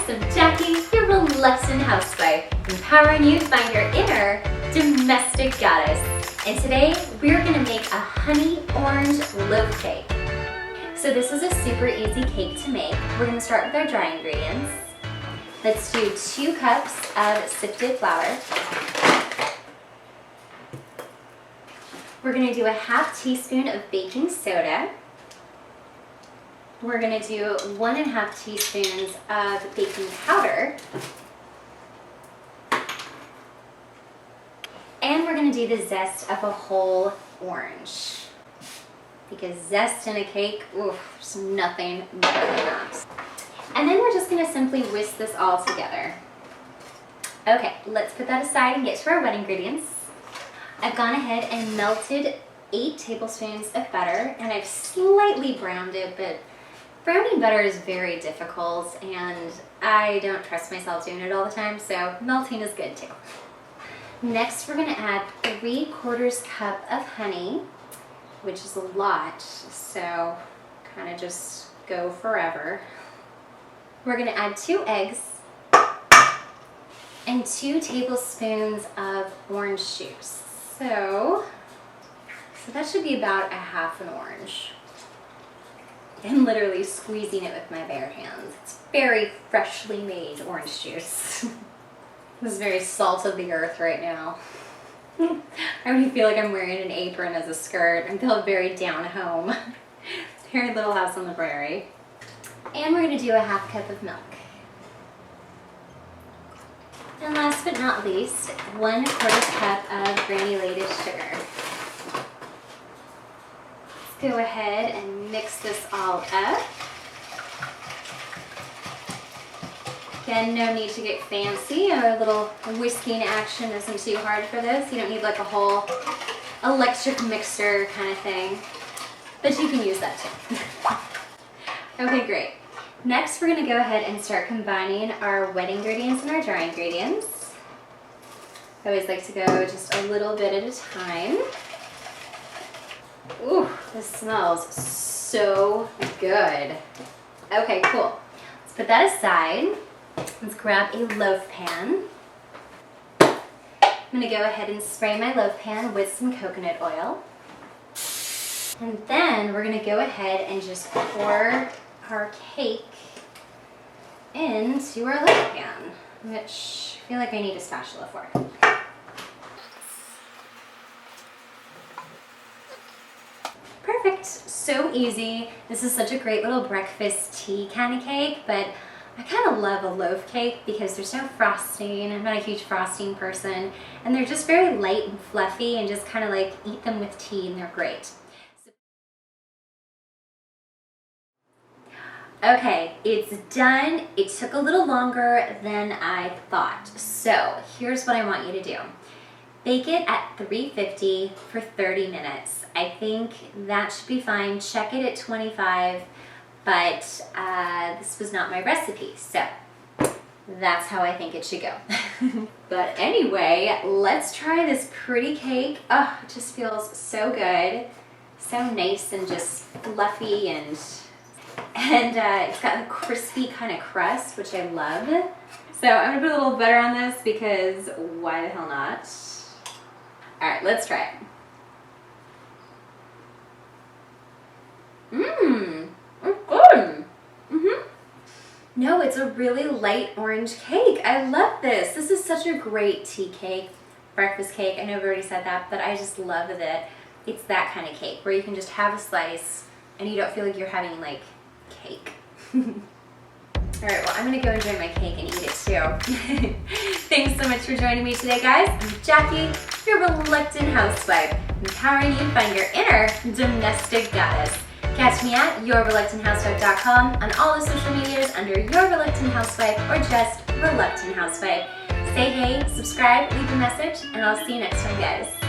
I'm Jackie, your reluctant housewife, empowering you to find your inner domestic goddess. And today, we're gonna make a honey orange loaf cake. So this is a super easy cake to make. We're gonna start with our dry ingredients. Let's do 2 cups of sifted flour. We're gonna do a ½ teaspoon of baking soda. We're gonna do 1½ teaspoons of baking powder. And we're gonna do the zest of a whole orange. Because zest in a cake, oof, there's nothing better than that. And then we're just gonna simply whisk this all together. Okay, let's put that aside and get to our wet ingredients. I've gone ahead and melted 8 tablespoons of butter, and I've slightly browned it, but browning butter is very difficult, and I don't trust myself doing it all the time, so melting is good too. Next, we're gonna add 3/4 cup of honey, which is a lot, so kind of just go forever. We're gonna add 2 eggs and 2 tablespoons of orange juice. So that should be about a ½ an orange. I'm literally squeezing it with my bare hands. It's very freshly made orange juice. This is very salt of the earth right now. I already feel like I'm wearing an apron as a skirt. I feel very down home. Very Little House on the Prairie. And we're gonna do a ½ cup of milk. And last but not least, 1/4 cup of granulated sugar. Let's go ahead and mix this all up. Again, no need to get fancy. A little whisking action isn't too hard for this. You don't need like a whole electric mixer kind of thing, but you can use that too. Okay, great. Next, we're gonna go ahead and start combining our wet ingredients and our dry ingredients. I always like to go just a little bit at a time. Ooh, this smells so good. Okay, cool. Let's put that aside. Let's grab a loaf pan. I'm gonna go ahead and spray my loaf pan with some coconut oil. And then we're gonna go ahead and just pour our cake into our loaf pan, which I feel like I need a spatula for. Perfect, so easy. This is such a great little breakfast tea kind of cake, but I kind of love a loaf cake because there's no frosting. I'm not a huge frosting person, and they're just very light and fluffy, and just kind of like eat them with tea, and they're great. Okay, it's done. It took a little longer than I thought. So here's what I want you to do. Bake it at 350 for 30 minutes. I think that should be fine. Check it at 25, but this was not my recipe, so that's how I think it should go. But anyway, let's try this pretty cake. Oh, it just feels so good. So nice and just fluffy, and it's got a crispy kind of crust, which I love. So I'm gonna put a little butter on this because why the hell not? All right, let's try it. It's good. No, it's a really light orange cake. I love this. This is such a great tea cake, breakfast cake. I know I've already said that, but I just love that it's that kind of cake where you can just have a slice and you don't feel like you're having like cake. All right, well, I'm gonna go enjoy my cake and eat it too. Thanks so much for joining me today, guys. I'm Jackie, your reluctant housewife, empowering you to find your inner domestic goddess. Catch me at yourreluctanthousewife.com, on all the social medias under Your Reluctant Housewife or just Reluctant Housewife. Say hey, subscribe, leave a message, and I'll see you next time, guys.